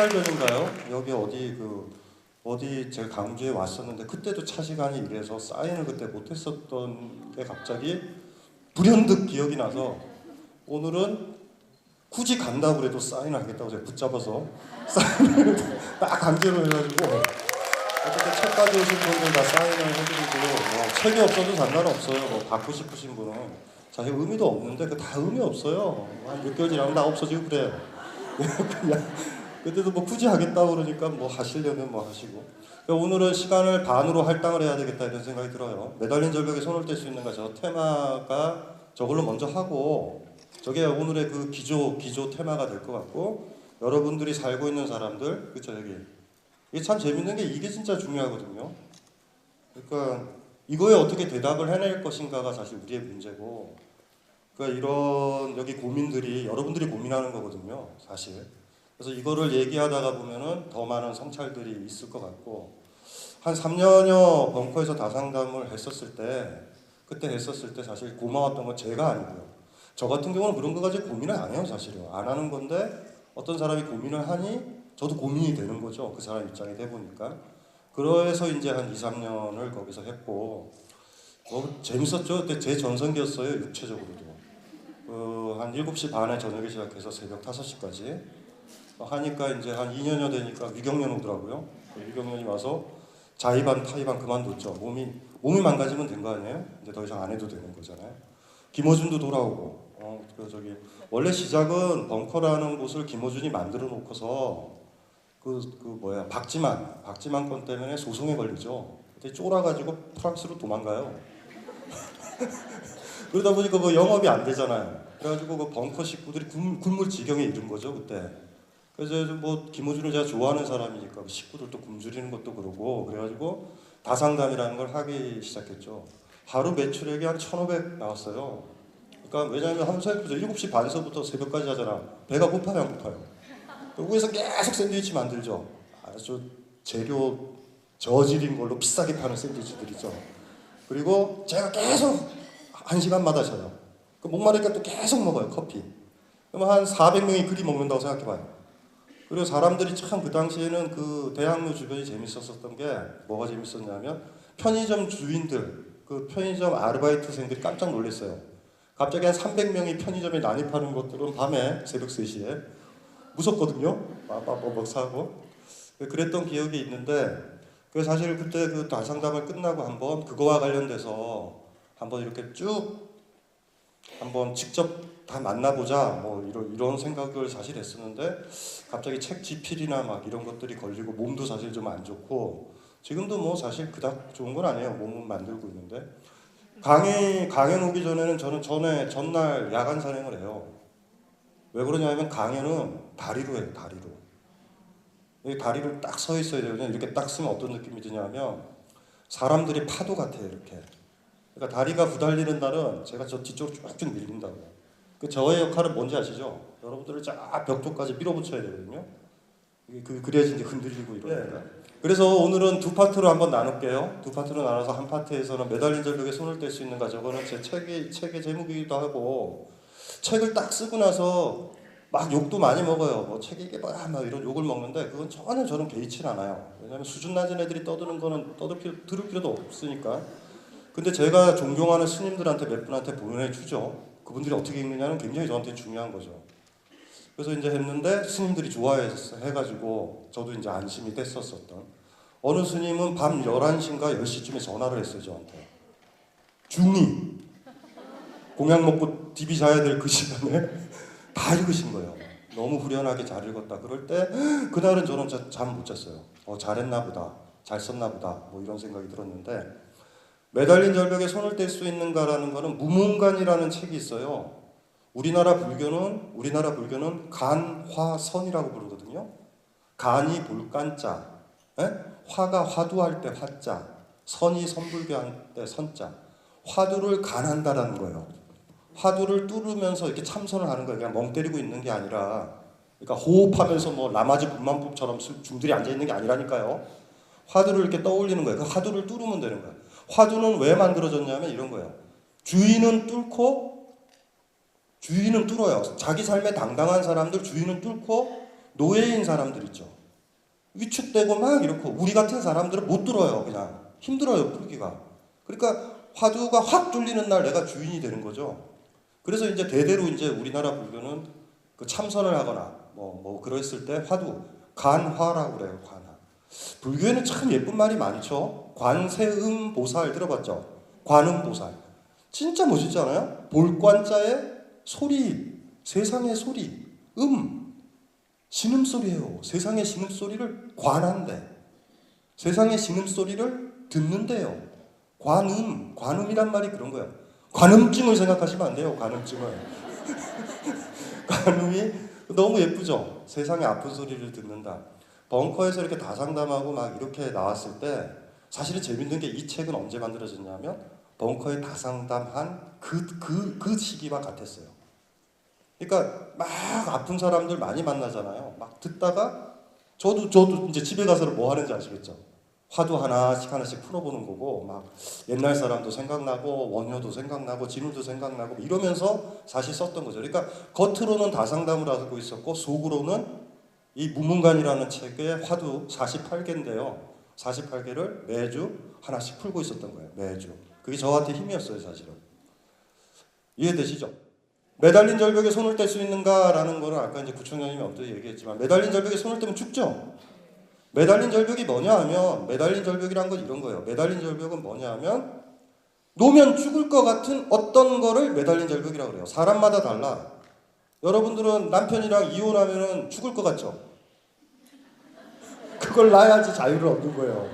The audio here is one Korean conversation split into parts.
달 전인가요? 여기 어디 제가 강주에 왔었는데 그때도 차 시간이 이래서 사인을 그때 못했었던 게 갑자기 불현듯 기억이 나서 오늘은 굳이 간다고 그래도 사인을 하겠다고 제가 붙잡아서 사인을 딱 강제로 해가지고 어쨌든 책까지 오신 분들 다 사인을 해드리고 뭐 책이 없어도 상관없어요. 뭐 받고 싶으신 분은 사실 의미도 없는데 그 다 의미 없어요. 한 6개월 지나면 다 없어지고 그래요. 그냥 그때도 뭐 굳이 하겠다고 그러니까 뭐 하시려면 뭐 하시고. 그러니까 오늘은 시간을 반으로 할당을 해야 되겠다 이런 생각이 들어요. 매달린 절벽에 손을 뗄 수 있는가 저 테마가 저걸로 먼저 하고 저게 오늘의 그 기조 테마가 될 것 같고 여러분들이 살고 있는 사람들 그쵸 여기 이게 참 재밌는 게 이게 진짜 중요하거든요. 그러니까 이거에 어떻게 대답을 해낼 것인가가 사실 우리의 문제고 그러니까 이런 여기 고민들이 여러분들이 고민하는 거거든요 사실. 그래서 이거를 얘기하다가 보면은 더 많은 성찰들이 있을 것 같고 한 3년여 벙커에서 다상담을 했었을 때 그때 했었을 때 사실 고마웠던 건 제가 아니고요. 저 같은 경우는 그런 거 가지고 고민을 안 해요 사실은. 안 하는 건데 어떤 사람이 고민을 하니 저도 고민이 되는 거죠. 그 사람 입장이 돼 보니까. 그래서 이제 한 2, 3년을 거기서 했고 재밌었죠. 그때 제 전성기였어요 육체적으로도. 한 7시 반에 저녁에 시작해서 새벽 5시까지 하니까 이제 한 2년여 되니까 위경련 오더라고요. 위경련이 와서 자의반 타의반 그만뒀죠. 몸이 망가지면 된 거 아니에요? 이제 더 이상 안 해도 되는 거잖아요. 김어준도 돌아오고 원래 시작은 벙커라는 곳을 김어준이 만들어 놓고서 박지만 건 때문에 소송에 걸리죠. 그때 쫄아가지고 프랑스로 도망가요. 그러다 보니까 그 영업이 안 되잖아요. 그래가지고 그 벙커 식구들이 굶을 지경에 이른 거죠 그때. 그래서 뭐 김어준을 제가 좋아하는 사람이니까 식구들도 굶주리는 것도 그러고 그래가지고 다상담이라는 걸 하기 시작했죠. 하루 매출액이 한 1,500 나왔어요. 그러니까 왜냐하면 한 7시 반서부터 새벽까지 하잖아. 배가 고파요 안 고파요? 위에서 계속 샌드위치 만들죠. 아주 재료 저질인 걸로 비싸게 파는 샌드위치들이죠. 그리고 제가 계속 1시간마다 셔요. 목마르니까 또 계속 먹어요 커피. 그럼 한 400명이 그리 먹는다고 생각해봐요. 그리고 사람들이 참 그 당시에는 그 대학로 주변이 재밌었던 게 뭐가 재밌었냐면 편의점 주인들, 그 편의점 아르바이트생들이 깜짝 놀랐어요. 갑자기 한 300명이 편의점에 난입하는 것들은 밤에 새벽 3시에 무섭거든요. 막 사고. 그랬던 기억이 있는데 사실 그때 그 다상담을 끝나고 한번 그거와 관련돼서 한번 이렇게 쭉 한번 직접 다 만나보자 뭐 이런 생각을 사실 했었는데 갑자기 책 지필이나 막 이런 것들이 걸리고 몸도 사실 좀 안 좋고 지금도 뭐 사실 그닥 좋은 건 아니에요. 몸은 만들고 있는데 강연 오기 전에는 저는 전날 야간 산행을 해요. 왜 그러냐면 강연은 다리로 해요. 여기 다리를 딱 서 있어야 되거든요. 이렇게 딱 쓰면 어떤 느낌이 드냐면 사람들이 파도 같아요 이렇게. 그러니까 다리가 부달리는 날은 제가 저 뒤쪽으로 쭉쭉 밀린다고요. 저의 역할은 뭔지 아시죠? 여러분들을 쫙 벽 쪽까지 밀어붙여야 되거든요. 그래야지 이제 흔들리고 이러니까. 네. 그래서 오늘은 두 파트로 한번 나눌게요. 두 파트로 나눠서 한 파트에서는 매달린 절벽에 손을 뗄 수 있는가 저거는 제 책의 제목이기도 하고 책을 딱 쓰고 나서 막 욕도 많이 먹어요. 뭐 책이 이게 뭐야 막 이런 욕을 먹는데 그건 전혀 저는 개의치 않아요. 왜냐하면 수준 낮은 애들이 떠드는 거는 들을 필요도 없으니까. 근데 제가 존경하는 스님들한테 몇 분한테 보내주죠. 그분들이 어떻게 읽느냐는 굉장히 저한테 중요한 거죠. 그래서 이제 했는데 스님들이 좋아해가지고 저도 이제 안심이 됐었던. 어느 스님은 밤 11시인가 10시쯤에 전화를 했어요 저한테. 중이 공약 먹고 디비 자야 될 그 시간에 다 읽으신 거예요. 너무 후련하게 잘 읽었다. 그럴 때 그날은 저는 잠 못 잤어요. 잘했나 보다. 잘 썼나 보다. 뭐 이런 생각이 들었는데 매달린 절벽에 손을 뗄 수 있는가라는 거는 무문간이라는 책이 있어요. 우리나라 불교는 간화선이라고 부르거든요. 간이 불간자, 화가 화두할 때 화자, 선이 선불교할 때 선자. 화두를 간한다라는 거예요. 화두를 뚫으면서 이렇게 참선을 하는 거예요. 그냥 멍 때리고 있는 게 아니라, 그러니까 호흡하면서 뭐 라마지 분만법처럼 중들이 앉아 있는 게 아니라니까요. 화두를 이렇게 떠올리는 거예요. 그 화두를 뚫으면 되는 거예요. 화두는 왜 만들어졌냐면 이런 거예요. 주인은 뚫어요. 자기 삶에 당당한 사람들 주인은 뚫고 노예인 사람들 있죠. 위축되고 막 이렇고 우리 같은 사람들은 못 들어요. 그냥 힘들어요 풀기가. 그러니까 화두가 확 뚫리는 날 내가 주인이 되는 거죠. 그래서 이제 대대로 이제 우리나라 불교는 그 참선을 하거나 뭐 그랬을 때 화두 간화라고 그래요. 간화. 불교에는 참 예쁜 말이 많죠. 관세음 보살 들어봤죠? 관음 보살. 진짜 멋있지 않아요? 볼관자의 소리, 세상의 소리, 신음소리예요. 세상의 신음소리를 관한대. 세상의 신음소리를 듣는데요. 관음이란 말이 그런 거예요. 관음증을 생각하시면 안 돼요. 관음증을. 관음이 너무 예쁘죠. 세상의 아픈 소리를 듣는다. 벙커에서 이렇게 다상담하고 막 이렇게 나왔을 때 사실은 재밌는 게 이 책은 언제 만들어졌냐면 벙커에 다상담한 그 시기와 같았어요. 그러니까 막 아픈 사람들 많이 만나잖아요. 막 듣다가 저도 이제 집에 가서 뭐 하는지 아시겠죠? 화두 하나씩 풀어보는 거고 막 옛날 사람도 생각나고 원효도 생각나고 진우도 생각나고 이러면서 사실 썼던 거죠. 그러니까 겉으로는 다상담을 하고 있었고 속으로는 이 무문관이라는 책의 화두 48개인데요. 48개를 매주 하나씩 풀고 있었던 거예요. 매주. 그게 저한테 힘이었어요, 사실은. 이해되시죠? 매달린 절벽에 손을 뗄 수 있는가라는 거는 아까 이제 구청장님이 언뜻 얘기했지만 매달린 절벽에 손을 떼면 죽죠? 매달린 절벽이 뭐냐 하면 매달린 절벽이란 건 이런 거예요. 매달린 절벽은 뭐냐 하면 놓으면 죽을 것 같은 어떤 거를 매달린 절벽이라고 그래요. 사람마다 달라. 여러분들은 남편이랑 이혼하면 죽을 것 같죠? 그걸 놔야지 자유를 얻는 거예요.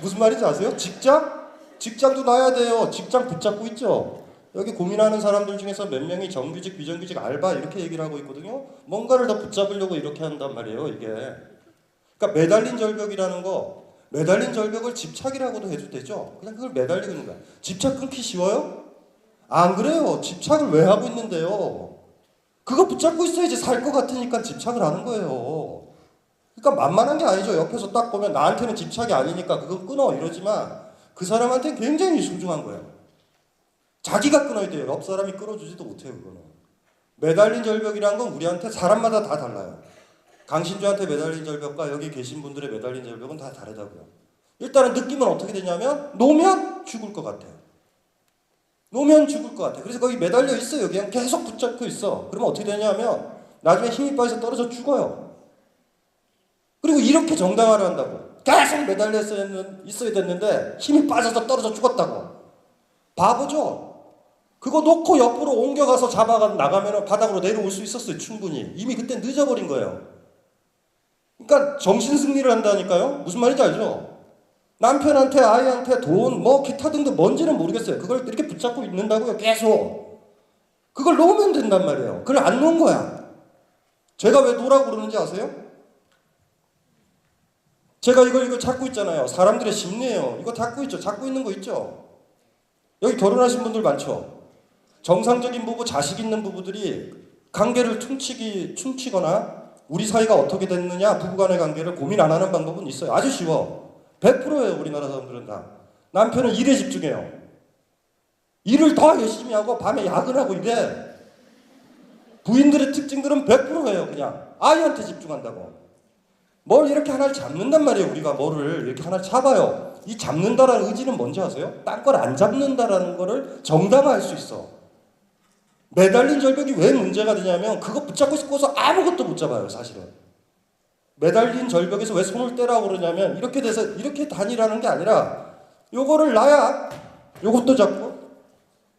무슨 말인지 아세요? 직장도 놔야 돼요. 직장 붙잡고 있죠? 여기 고민하는 사람들 중에서 몇 명이 정규직, 비정규직, 알바 이렇게 얘기를 하고 있거든요. 뭔가를 더 붙잡으려고 이렇게 한단 말이에요, 이게. 그러니까 매달린 절벽이라는 거, 매달린 절벽을 집착이라고도 해도 되죠. 그냥 그걸 매달리고 있는 거야. 집착 끊기 쉬워요? 안 그래요. 집착을 왜 하고 있는데요? 그거 붙잡고 있어야지 살 것 같으니까 집착을 하는 거예요. 그러니까 만만한 게 아니죠. 옆에서 딱 보면 나한테는 집착이 아니니까 그건 끊어 이러지만 그 사람한테는 굉장히 소중한 거예요. 자기가 끊어야 돼요. 옆 사람이 끊어주지도 못해요. 그거는. 매달린 절벽이란 건 우리한테 사람마다 다 달라요. 강신주한테 매달린 절벽과 여기 계신 분들의 매달린 절벽은 다 다르다고요. 일단은 느낌은 어떻게 되냐면 놓으면 죽을 것 같아요. 놓으면 죽을 것 같아요. 그래서 거기 매달려 있어요. 그냥 계속 붙잡고 있어. 그러면 어떻게 되냐면 나중에 힘이 빠져서 떨어져 죽어요. 그리고 이렇게 정당화를 한다고. 계속 매달려 있어야 됐는데 힘이 빠져서 떨어져 죽었다고. 바보죠. 그거 놓고 옆으로 옮겨가서 잡아가 나가면 바닥으로 내려올 수 있었어요. 충분히. 이미 그때 늦어버린 거예요. 그러니까 정신승리를 한다니까요. 무슨 말인지 알죠? 남편한테 아이한테 돈 뭐 기타 등등 뭔지는 모르겠어요. 그걸 이렇게 붙잡고 있는다고요. 계속. 그걸 놓으면 된단 말이에요. 그걸 안 놓은 거야. 제가 왜 놓으라고 그러는지 아세요? 제가 이거 잡고 있잖아요. 사람들의 심리예요. 이거 잡고 있죠. 잡고 있는 거 있죠. 여기 결혼하신 분들 많죠. 정상적인 부부, 자식 있는 부부들이 관계를 퉁치거나 우리 사이가 어떻게 됐느냐 부부간의 관계를 고민 안 하는 방법은 있어요. 아주 쉬워. 100%예요. 우리나라 사람들은 다. 남편은 일에 집중해요. 일을 더 열심히 하고 밤에 야근하고 이래. 부인들의 특징들은 100%예요. 그냥 아이한테 집중한다고. 뭘 이렇게 하나를 잡는단 말이에요. 우리가 뭐를 이렇게 하나를 잡아요. 이 잡는다라는 의지는 뭔지 아세요? 딴 걸 안 잡는다라는 거를 정당화할 수 있어. 매달린 절벽이 왜 문제가 되냐면 그거 붙잡고 싶어서 아무것도 못 잡아요. 사실은. 매달린 절벽에서 왜 손을 떼라고 그러냐면 이렇게 돼서 이렇게 다니라는 게 아니라 요거를 놔야 요것도 잡고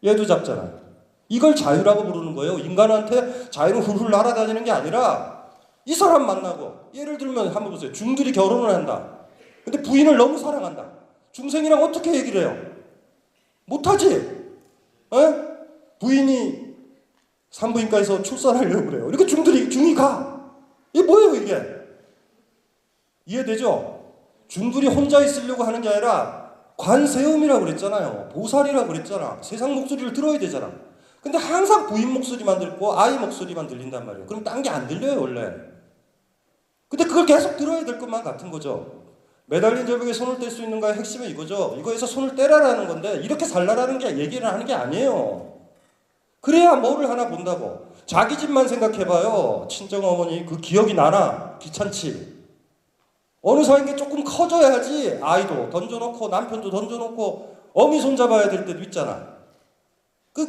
얘도 잡잖아. 이걸 자유라고 부르는 거예요. 인간한테 자유는 훌훌 날아다니는 게 아니라 이 사람 만나고 예를 들면 한번 보세요. 중들이 결혼을 한다. 근데 부인을 너무 사랑한다. 중생이랑 어떻게 얘기를 해요? 못하지? 에? 부인이 산부인과에서 출산하려고 그래요. 이렇게 중이 가. 이게 뭐예요 이게? 이해되죠? 중들이 혼자 있으려고 하는 게 아니라 관세음이라고 그랬잖아요. 보살이라고 그랬잖아. 세상 목소리를 들어야 되잖아. 근데 항상 부인 목소리만 듣고 아이 목소리만 들린단 말이에요. 그럼 딴 게 안 들려요 원래. 근데 그걸 계속 들어야 될 것만 같은 거죠. 매달린 절벽에 손을 뗄 수 있는가의 핵심은 이거죠. 이거에서 손을 떼라라는 건데 이렇게 살라라는 게 얘기를 하는 게 아니에요. 그래야 뭐를 하나 본다고. 자기 집만 생각해봐요. 친정어머니 그 기억이 나나? 귀찮지. 어느 사이인 게 조금 커져야지 아이도 던져놓고 남편도 던져놓고 어미 손잡아야 될 때도 있잖아.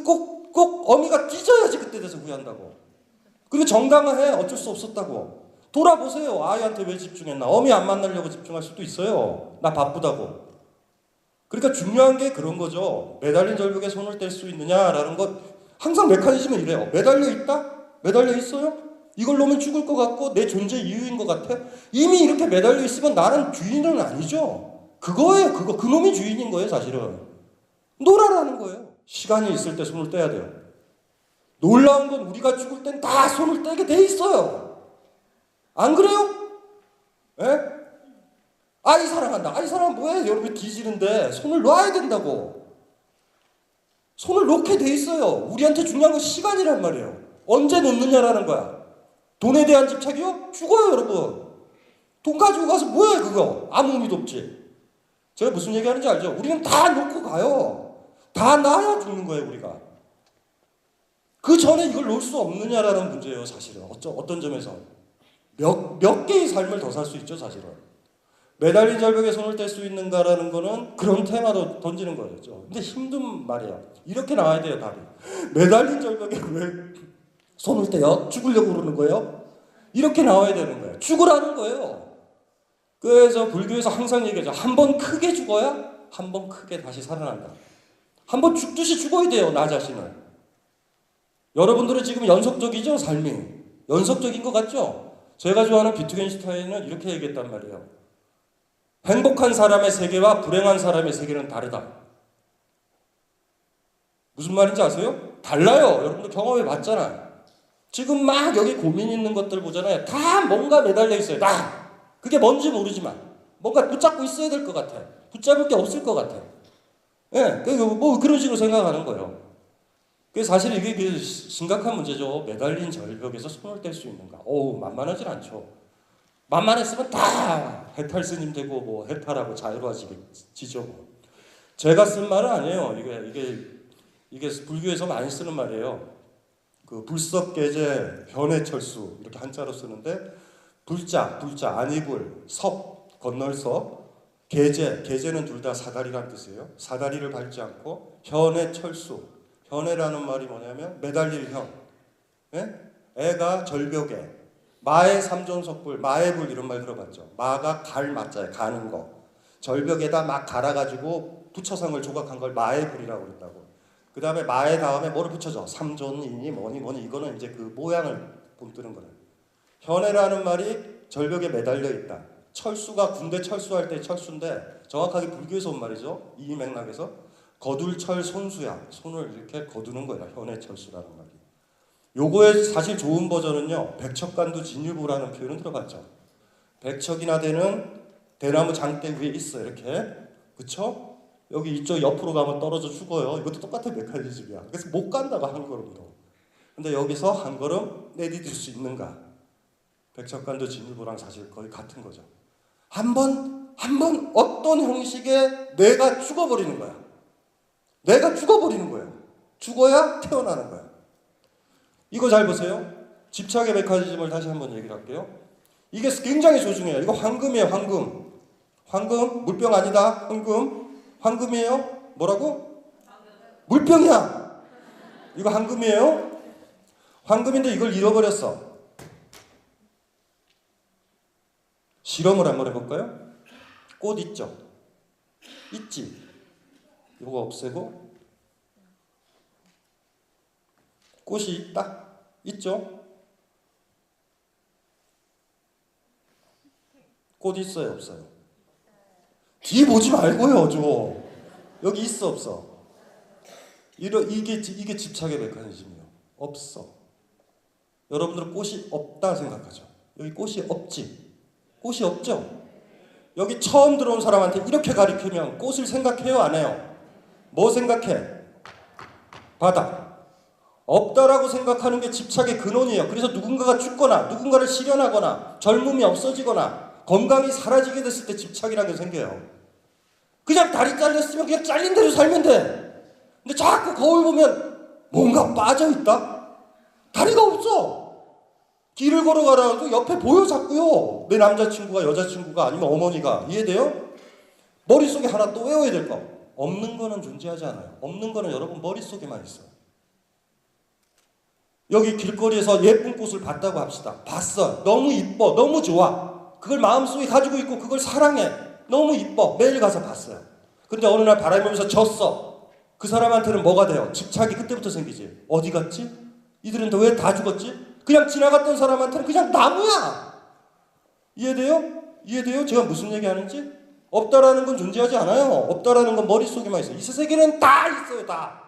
꼭 어미가 찢어야지 그때 돼서 후회한다고. 그리고 정당화해. 어쩔 수 없었다고. 돌아보세요. 아이한테 왜 집중했나. 어미 안 만나려고 집중할 수도 있어요. 나 바쁘다고. 그러니까 중요한 게 그런 거죠. 매달린 절벽에 손을 뗄 수 있느냐라는 것. 항상 메커니즘은 이래요. 매달려 있다? 매달려 있어요? 이걸 놓으면 죽을 것 같고 내 존재 이유인 것 같아? 이미 이렇게 매달려 있으면 나는 주인은 아니죠. 그거예요. 그놈이 주인인 거예요, 사실은. 놀아라는 거예요. 시간이 있을 때 손을 떼야 돼요. 놀라운 건 우리가 죽을 땐 다 손을 떼게 돼 있어요. 안 그래요? 예? 아이 사랑한다. 아이 사랑은 뭐예요? 여러분 뒤지는데 손을 놔야 된다고. 손을 놓게 돼 있어요. 우리한테 중요한 건 시간이란 말이에요. 언제 놓느냐라는 거야. 돈에 대한 집착이요? 죽어요, 여러분. 돈 가지고 가서 뭐예요, 그거? 아무 의미도 없지. 제가 무슨 얘기하는지 알죠? 우리는 다 놓고 가요. 다 놔야 죽는 거예요, 우리가. 그 전에 이걸 놓을 수 없느냐라는 문제예요, 사실은. 어떤 점에서. 몇 개의 삶을 더 살 수 있죠, 사실은. 매달린 절벽에 손을 뗄 수 있는가라는 거는 그런 테마로 던지는 거였죠. 근데 힘든 말이에요. 이렇게 나와야 돼요, 답이. 매달린 절벽에 왜 손을 떼요? 죽으려고 그러는 거예요? 이렇게 나와야 되는 거예요. 죽으라는 거예요. 그래서 불교에서 항상 얘기하죠. 한 번 크게 죽어야 한 번 크게 다시 살아난다. 한 번 죽듯이 죽어야 돼요, 나 자신을. 여러분들은 지금 연속적이죠, 삶이. 연속적인 것 같죠? 제가 좋아하는 비트겐슈타인은 이렇게 얘기했단 말이에요. 행복한 사람의 세계와 불행한 사람의 세계는 다르다. 무슨 말인지 아세요? 달라요. 여러분들 경험해 봤잖아요. 지금 막 여기 고민 있는 것들 보잖아요. 다 뭔가 매달려 있어요. 다. 그게 뭔지 모르지만 뭔가 붙잡고 있어야 될 것 같아. 붙잡을 게 없을 것 같아. 예, 뭐 그런 식으로 생각하는 거예요. 그래서 사실 이게 심각한 문제죠. 매달린 절벽에서 손을 뗄 수 있는가? 만만하진 않죠. 만만했으면 다 해탈 스님 되고 뭐 해탈하고 자유로워지죠. 제가 쓴 말은 아니에요. 이게 불교에서 많이 쓰는 말이에요. 그 불석계제 변해철수 이렇게 한자로 쓰는데 불자 안이불 섭 건널 섭 계제는 둘 다 사다리란 뜻이에요. 사다리를 밟지 않고 현해철수 현해라는 말이 뭐냐면 매달릴 현. 예? 애가 절벽에 마의 삼존석불, 마의불 이런 말 들어봤죠. 마가 갈 맞자예요. 가는 거. 절벽에다 막 갈아가지고 부처상을 조각한 걸 마의불이라고 그랬다고. 그 다음에 마의 다음에 뭐를 붙여줘? 삼존이니 뭐니 이거는 이제 그 모양을 본뜨는 거예요. 현해라는 말이 절벽에 매달려 있다. 철수가 군대 철수할 때 철수인데 정확하게 불교에서 온 말이죠. 이 맥락에서 거둘철 손수야. 손을 이렇게 거두는 거예요. 현해철수라는 말이. 요거의 사실 좋은 버전은요. 백척간두 진유부라는 표현을 들어봤죠. 백척이나 되는 대나무 장대 위에 있어 이렇게. 그쵸? 여기 이쪽 옆으로 가면 떨어져 죽어요. 이것도 똑같은 메커니즘이야. 그래서 못 간다고 한 걸음도. 근데 여기서 한 걸음 내디딜 수 있는가? 백척간두 진유부랑 사실 거의 같은 거죠. 한 번 어떤 형식의 내가 죽어버리는 거야. 내가 죽어버리는 거예요. 죽어야 태어나는 거야. 이거 잘 보세요. 집착의 메커니즘을 다시 한번 얘기를 할게요. 이게 굉장히 소중해요. 이거 황금이에요. 황금 물병 아니다. 황금이에요. 뭐라고? 물병이야. 이거 황금이에요. 황금인데 이걸 잃어버렸어. 실험을 한번 해볼까요? 꽃 있죠? 있지? 이거 없애고 꽃이 있다? 있죠? 꽃 있어요? 없어요? 뒤 보지 말고요, 좀. 여기 있어, 없어? 이게 집착의 메커니즘이에요. 없어. 여러분들은 꽃이 없다 생각하죠? 여기 꽃이 없지? 꽃이 없죠? 여기 처음 들어온 사람한테 이렇게 가리키면 꽃을 생각해요, 안 해요? 뭐 생각해? 바다. 없다라고 생각하는 게 집착의 근원이에요. 그래서 누군가가 죽거나 누군가를 실현하거나 젊음이 없어지거나 건강이 사라지게 됐을 때 집착이라는 게 생겨요. 그냥 다리 잘렸으면 그냥 잘린 대로 살면 돼. 근데 자꾸 거울 보면 뭔가 빠져있다? 다리가 없어. 길을 걸어가라도 옆에 보여 자꾸요. 내 남자친구가 여자친구가 아니면 어머니가. 이해돼요? 머릿속에 하나 또 외워야 될 거. 없는 거는 존재하지 않아요. 없는 거는 여러분 머릿속에만 있어요. 여기 길거리에서 예쁜 꽃을 봤다고 합시다. 봤어. 너무 이뻐. 너무 좋아. 그걸 마음속에 가지고 있고 그걸 사랑해. 너무 이뻐. 매일 가서 봤어요. 근데 어느 날 바람이 불면서 졌어. 그 사람한테는 뭐가 돼요? 집착이 그때부터 생기지. 어디 갔지? 이들은 왜 다 죽었지? 그냥 지나갔던 사람한테는 그냥 나무야. 이해돼요? 이해돼요? 제가 무슨 얘기하는지? 없다라는 건 존재하지 않아요. 없다라는 건 머릿속에만 있어요. 이 세계는 다 있어요. 다.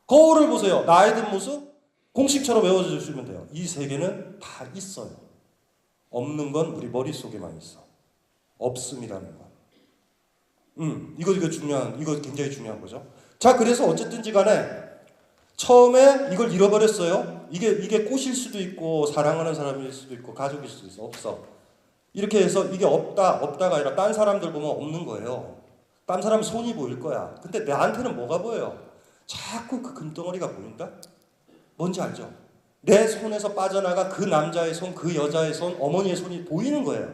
거울을 보세요. 나의 뒷모습 공식처럼 외워주시면 돼요. 이 세계는 다 있어요. 없는 건 우리 머릿속에만 있어. 없음이라는 건. 이거 굉장히 중요한 거죠. 자, 그래서 어쨌든지 간에 처음에 이걸 잃어버렸어요. 이게 꽃일 수도 있고 사랑하는 사람일 수도 있고 가족일 수도 있어. 없어. 이렇게 해서 이게 없다가 아니라 딴 사람들 보면 없는 거예요. 딴 사람 손이 보일 거야. 근데 나한테는 뭐가 보여요? 자꾸 그 금덩어리가 보인다? 뭔지 알죠? 내 손에서 빠져나가 그 남자의 손, 그 여자의 손, 어머니의 손이 보이는 거예요.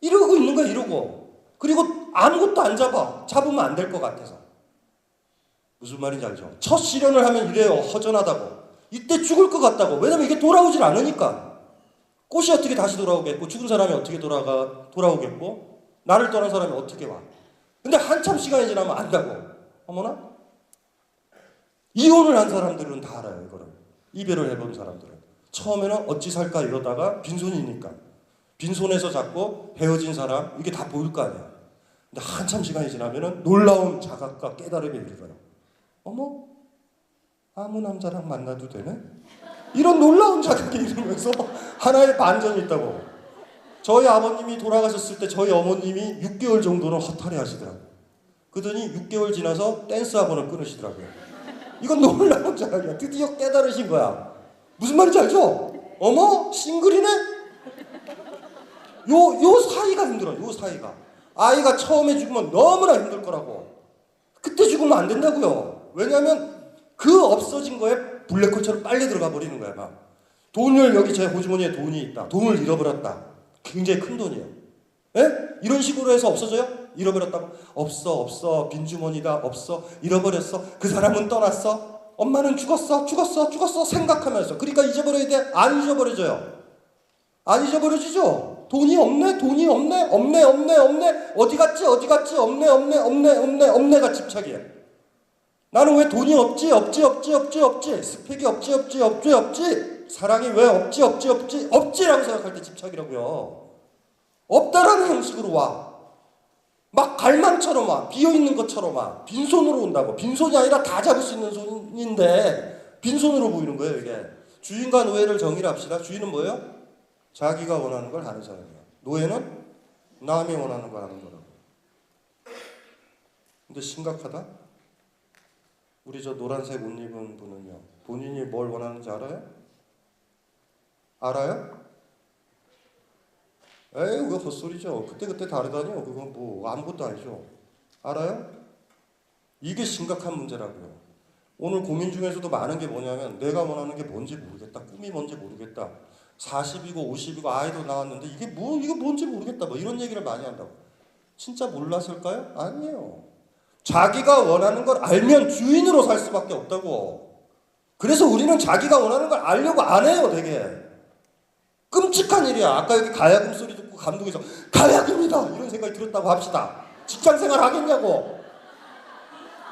이러고 있는 거야, 이러고. 그리고 아무것도 안 잡아. 잡으면 안 될 것 같아서. 무슨 말인지 알죠? 첫 실현을 하면 이래요. 허전하다고. 이때 죽을 것 같다고. 왜냐면 이게 돌아오질 않으니까. 꽃이 어떻게 다시 돌아오겠고, 죽은 사람이 어떻게 돌아오겠고, 나를 떠난 사람이 어떻게 와. 근데 한참 시간이 지나면 안다고. 어머나? 이혼을 한 사람들은 다 알아요, 이거를. 이별을 해본 사람들은. 처음에는 어찌 살까 이러다가 빈손이니까. 빈손에서 잡고 헤어진 사람, 이게 다 보일 거 아니야. 근데 한참 시간이 지나면은 놀라운 자각과 깨달음에 이르러요. 어머? 아무 남자랑 만나도 되네? 이런 놀라운 자각에 이르면서 하나의 반전이 있다고. 저희 아버님이 돌아가셨을 때 저희 어머님이 6개월 정도는 허탈해 하시더라고요. 그러더니 6개월 지나서 댄스 학원을 끊으시더라고요. 이건 놀라운 자각이야. 드디어 깨달으신 거야. 무슨 말인지 알죠? 어머? 싱글이네? 요 사이가 힘들어요. 요 사이가. 아이가 처음에 죽으면 너무나 힘들 거라고. 그때 죽으면 안 된다고요. 왜냐하면 그 없어진 거에 블랙홀처럼 빨리 들어가 버리는 거야. 막. 돈을 여기 제 호주머니에 돈이 있다. 돈을 잃어버렸다. 굉장히 큰 돈이에요. 에? 이런 식으로 해서 없어져요? 잃어버렸다고? 없어. 빈주머니다. 없어. 잃어버렸어. 그 사람은 떠났어. 엄마는 죽었어. 생각하면서. 그러니까 잊어버려야 돼. 안 잊어버려져요. 안 잊어버려지죠? 돈이 없네. 어디 갔지? 없네가 집착이에요. 나는 왜 돈이 없지? 스펙이 없지? 사랑이 왜 없지라고 생각할 때 집착이라고요. 없다라는 형식으로 와. 막 갈망처럼 와. 비어있는 것처럼 와. 빈손으로 온다고. 빈손이 아니라 다 잡을 수 있는 손인데 빈손으로 보이는 거예요, 이게. 주인과 노예를 정의를 합시다. 주인은 뭐예요? 자기가 원하는 걸 하는 사람이에요. 노예는 남이 원하는 걸 하는 거라고. 근데 심각하다? 우리 저 노란색 옷 입은 분은요. 본인이 뭘 원하는지 알아요? 알아요? 에이, 그거 헛소리죠. 그때 다르다니요. 그건 뭐 아무것도 아니죠. 알아요? 이게 심각한 문제라고요. 오늘 고민 중에서도 많은 게 뭐냐면 내가 원하는 게 뭔지 모르겠다. 꿈이 뭔지 모르겠다. 40이고 50이고 아이도 나왔는데 이게 뭔지 모르겠다. 뭐 이런 얘기를 많이 한다고. 진짜 몰랐을까요? 아니에요. 자기가 원하는 걸 알면 주인으로 살 수밖에 없다고. 그래서 우리는 자기가 원하는 걸 알려고 안 해요, 되게. 끔찍한 일이야. 아까 여기 가야금 소리 듣고 감동해서 가야금이다 이런 생각이 들었다고 합시다. 직장생활 하겠냐고.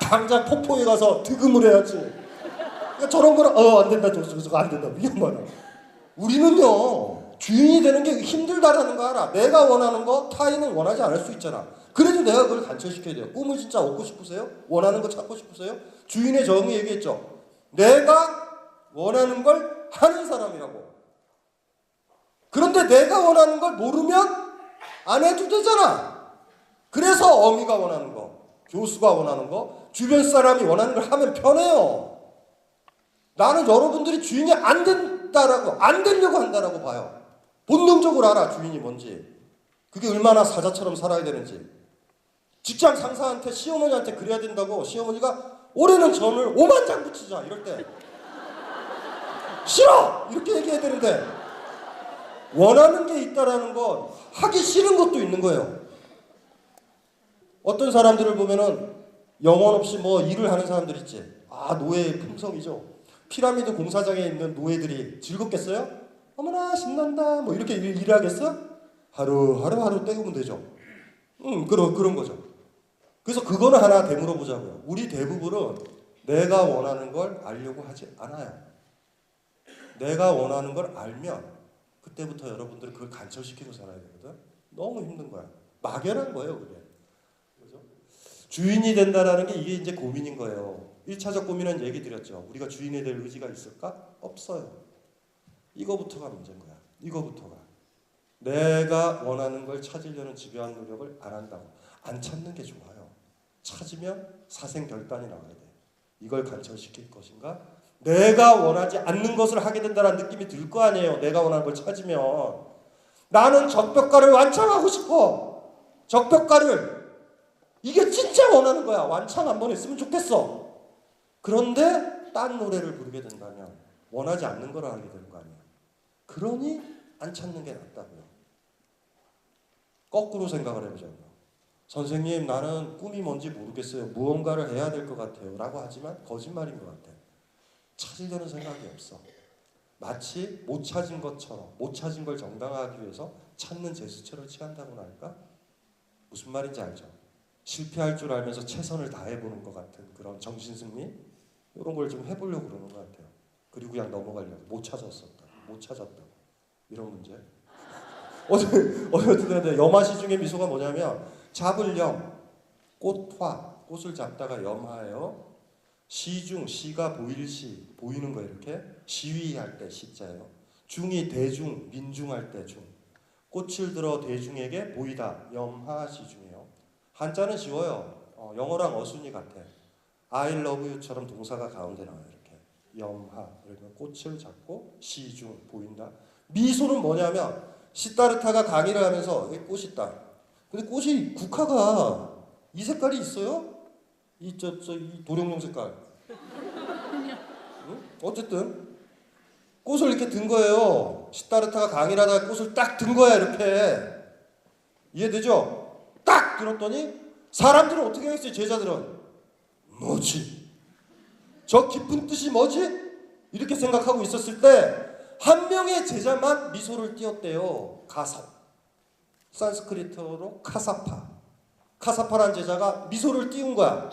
당장 폭포에 가서 득음을 해야지. 그러니까 저런 거는 안 된다 저거 안 된다 위험하다. 우리는요 주인이 되는 게 힘들다라는 거 알아. 내가 원하는 거 타인은 원하지 않을 수 있잖아. 그래도 내가 그걸 관철시켜야 돼요. 꿈을 진짜 얻고 싶으세요? 원하는 거 찾고 싶으세요? 주인의 정의 얘기했죠. 내가 원하는 걸 하는 사람이라고. 그런데 내가 원하는 걸 모르면 안 해도 되잖아. 그래서 어미가 원하는 거, 교수가 원하는 거, 주변 사람이 원하는 걸 하면 편해요. 나는 여러분들이 주인이 안 된다라고, 안 되려고 한다라고 봐요. 본능적으로 알아, 주인이 뭔지. 그게 얼마나 사자처럼 살아야 되는지. 직장 상사한테, 시어머니한테 그래야 된다고. 시어머니가 올해는 전을 5만 장 붙이자 이럴 때 싫어! 이렇게 얘기해야 되는데 원하는 게 있다라는 건 하기 싫은 것도 있는 거예요. 어떤 사람들을 보면은 영혼 없이 뭐 일을 하는 사람들 있지. 아, 노예의 품성이죠. 피라미드 공사장에 있는 노예들이 즐겁겠어요? 어머나 신난다 뭐 이렇게 일하겠어? 하루 때우면 되죠. 그런 거죠. 그래서 그거는 하나 되물어 보자고요. 우리 대부분은 내가 원하는 걸 알려고 하지 않아요. 내가 원하는 걸 알면 그때부터 여러분들은 그걸 관철시키고 살아야 되거든. 너무 힘든 거야. 막연한 거예요, 그게. 그죠? 주인이 된다라는 게 이게 이제 고민인 거예요. 1차적 고민은 얘기 드렸죠. 우리가 주인이 될 의지가 있을까? 없어요. 이거부터가 문제인 거야. 이거부터가. 내가 원하는 걸 찾으려는 집요한 노력을 안 한다고. 안 찾는 게 좋아요. 찾으면 사생결단이 나와야 돼. 이걸 관철시킬 것인가? 내가 원하지 않는 것을 하게 된다는 느낌이 들 거 아니에요. 내가 원하는 걸 찾으면. 나는 적벽가를 완창하고 싶어. 적벽가를. 이게 진짜 원하는 거야. 완창 한번 했으면 좋겠어. 그런데 딴 노래를 부르게 된다면 원하지 않는 걸 하게 되는 거 아니에요. 그러니 안 찾는 게 낫다고요. 거꾸로 생각을 해보자고요. 선생님, 나는 꿈이 뭔지 모르겠어요. 무언가를 해야 될 것 같아요. 라고 하지만 거짓말인 것 같아요. 찾으려는 생각이 없어. 마치 못 찾은 것처럼, 못 찾은 걸 정당화하기 위해서 찾는 제스처를 취한다고나 할까? 무슨 말인지 알죠? 실패할 줄 알면서 최선을 다해보는 것 같은 그런 정신승리? 이런 걸 좀 해보려고 그러는 것 같아요. 그리고 그냥 넘어가려고. 못 찾았다고. 이런 문제. 어쨌든 염화시 중에 미소가 뭐냐면 잡을 염, 꽃화, 꽃을 잡다가 염화예요. 시중, 시가 보일 시, 보이는 거 이렇게. 시위할 때 시자예요. 중이 대중, 민중할 때 중. 꽃을 들어 대중에게 보이다, 염화시중이에요. 한자는 쉬워요. 영어랑 어순이 같아. I love you처럼 동사가 가운데 나와요. 이렇게. 염화, 그러면 꽃을 잡고 시중, 보인다. 미소는 뭐냐면 시타르타가 강의를 하면서 여기 꽃이 있다. 근데 꽃이 국화가 이 색깔이 있어요? 이 도룡뇽 색깔. 응? 어쨌든 꽃을 이렇게 든 거예요. 시타르타가 강의를 하다가 꽃을 딱 든 거야 이렇게. 이해되죠? 딱 들었더니 사람들은 어떻게 했어요? 제자들은 뭐지? 저 깊은 뜻이 뭐지? 이렇게 생각하고 있었을 때 한 명의 제자만 미소를 띄었대요. 가사. 산스크리트어로 카사파라는 제자가 미소를 띄운 거야.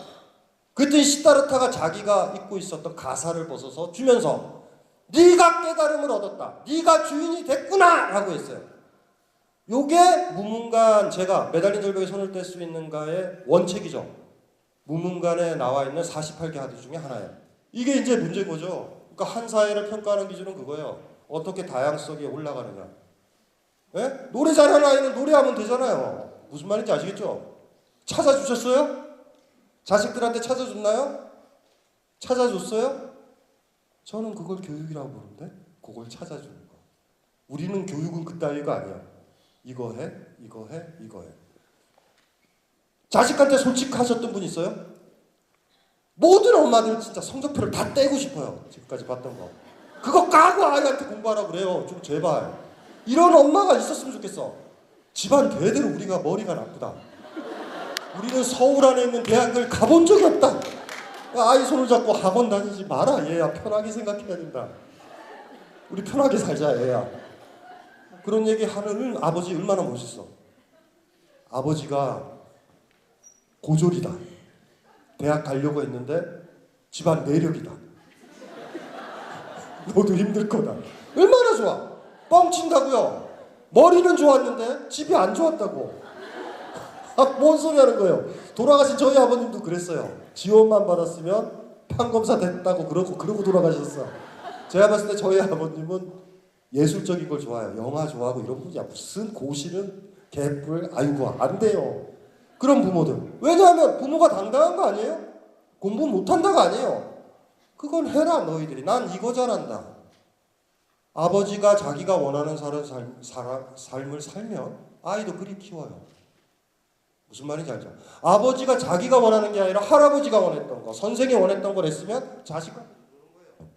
그랬더니 시타르타가 자기가 입고 있었던 가사를 벗어서 주면서 네가 깨달음을 얻었다. 네가 주인이 됐구나! 라고 했어요. 요게 무문간, 제가 매달린 절벽에 손을 뗄 수 있는가의 원칙이죠. 무문간에 나와 있는 48개 하드 중에 하나예요. 이게 이제 문제인 거죠. 그러니까 한 사회를 평가하는 기준은 그거예요. 어떻게 다양성이 올라가느냐. 예? 노래 잘하는 아이는 노래하면 되잖아요. 무슨 말인지 아시겠죠? 찾아주셨어요? 자식들한테 찾아줬나요? 찾아줬어요? 저는 그걸 교육이라고 부르는데 그걸 찾아주는 거. 우리는 교육은 그따위가 아니야. 이거 해. 자식한테 솔직하셨던 분 있어요? 모든 엄마들 진짜 성적표를 다 떼고 싶어요. 지금까지 봤던 거. 그거 까고 아이한테 공부하라고 그래요. 좀 제발. 이런 엄마가 있었으면 좋겠어. 집안 대대로 우리가 머리가 나쁘다. 우리는 서울 안에 있는 대학을 가본 적이 없다. 아이 손을 잡고 학원 다니지 마라. 얘야 편하게 생각해야 된다. 우리 편하게 살자 얘야. 그런 얘기 하는 아버지 얼마나 멋있어. 아버지가 고졸이다. 대학 가려고 했는데 집안 내력이다. 너도 힘들 거다. 얼마나 좋아. 뻥친다고요. 머리는 좋았는데 집이 안 좋았다고. 뭔 소리 하는 거예요. 돌아가신 저희 아버님도 그랬어요. 지원만 받았으면 판검사 됐다고 그러고 돌아가셨어. 제가 봤을 때 저희 아버님은 예술적인 걸 좋아해요. 영화 좋아하고 이런 분이야. 무슨 고시는 개뿔 아이고 안 돼요. 그런 부모들. 왜냐하면 부모가 당당한 거 아니에요? 공부 못한다가 아니에요. 그걸 해라 너희들이. 난 이거 잘한다. 아버지가 자기가 원하는 삶을 살면 아이도 그리 키워요. 무슨 말인지 알죠? 아버지가 자기가 원하는 게 아니라 할아버지가 원했던 거, 선생이 원했던 걸 했으면 자식은 그러는 거예요.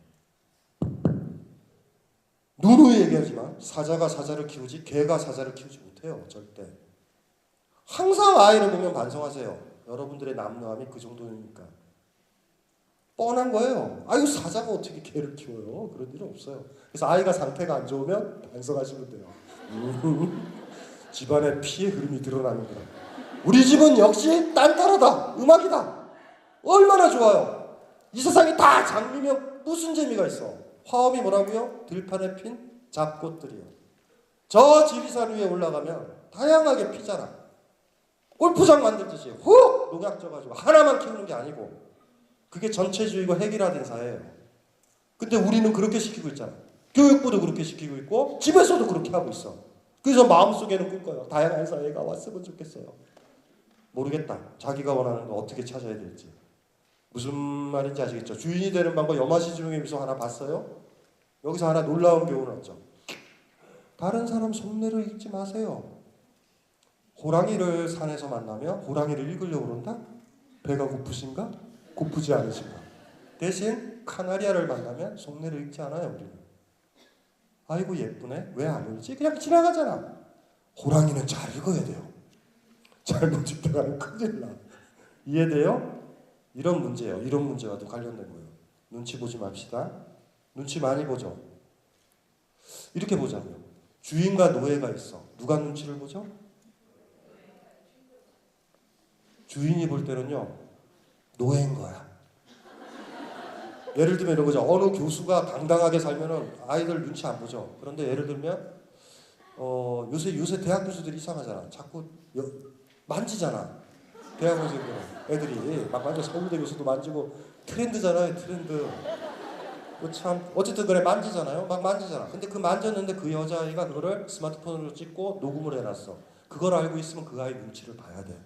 누누이 얘기하지만 사자가 사자를 키우지 개가 사자를 키우지 못해요. 절대. 항상 아이를 보면 반성하세요. 여러분들의 남루함이 그 정도니까. 뻔한 거예요. 아유 사자가 어떻게 개를 키워요. 그런 일은 없어요. 그래서 아이가 상태가 안 좋으면 반성하시면 돼요. 집안에 피의 흐름이 드러나는 거야. 우리 집은 역시 딴따라다. 음악이다. 얼마나 좋아요. 이 세상이 다 장미면 무슨 재미가 있어. 화음이 뭐라고요? 들판에 핀 잡꽃들이요. 저 지리산 위에 올라가면 다양하게 피잖아. 골프장 만들듯이 훅 농약 져가지고 하나만 키우는 게 아니고 그게 전체주의고 획일화된 사회예요. 근데 우리는 그렇게 시키고 있잖아. 교육부도 그렇게 시키고 있고 집에서도 그렇게 하고 있어. 그래서 마음속에는 꿈꿔요. 다양한 사회가 왔으면 좋겠어요. 모르겠다. 자기가 원하는 거 어떻게 찾아야 될지. 무슨 말인지 아시겠죠? 주인이 되는 방법 여마시중의 미소 하나 봤어요? 여기서 하나 놀라운 교훈을 얻죠. 다른 사람 속내를 읽지 마세요. 호랑이를 산에서 만나면 호랑이를 읽으려고 그런다? 배가 고프신가? 고프지 않으신가? 대신 카나리아를 만나면 속내를 읽지 않아요. 우리는. 아이고 예쁘네. 왜 안 읽지? 그냥 지나가잖아. 호랑이는 잘 읽어야 돼요. 잘못 읽다가는 큰일 나. 이해돼요? 이런 문제예요. 이런 문제와도 관련된 거예요. 눈치 보지 맙시다. 눈치 많이 보죠. 이렇게 보자고요. 주인과 노예가 있어. 누가 눈치를 보죠? 주인이 볼 때는요. 노예인 거야. 예를 들면 이런 거죠. 어느 교수가 당당하게 살면은 아이들 눈치 안 보죠. 그런데 예를 들면 요새 대학 교수들이 이상하잖아. 자꾸 만지잖아. 대학원생들 애들이 막 만져. 서울대 교수도 만지고 트렌드잖아요. 트렌드. 참 어쨌든 그래 만지잖아요. 막 만지잖아. 근데 그 만졌는데 그 여자아이가 그거를 스마트폰으로 찍고 녹음을 해놨어. 그걸 알고 있으면 그 아이 눈치를 봐야 돼.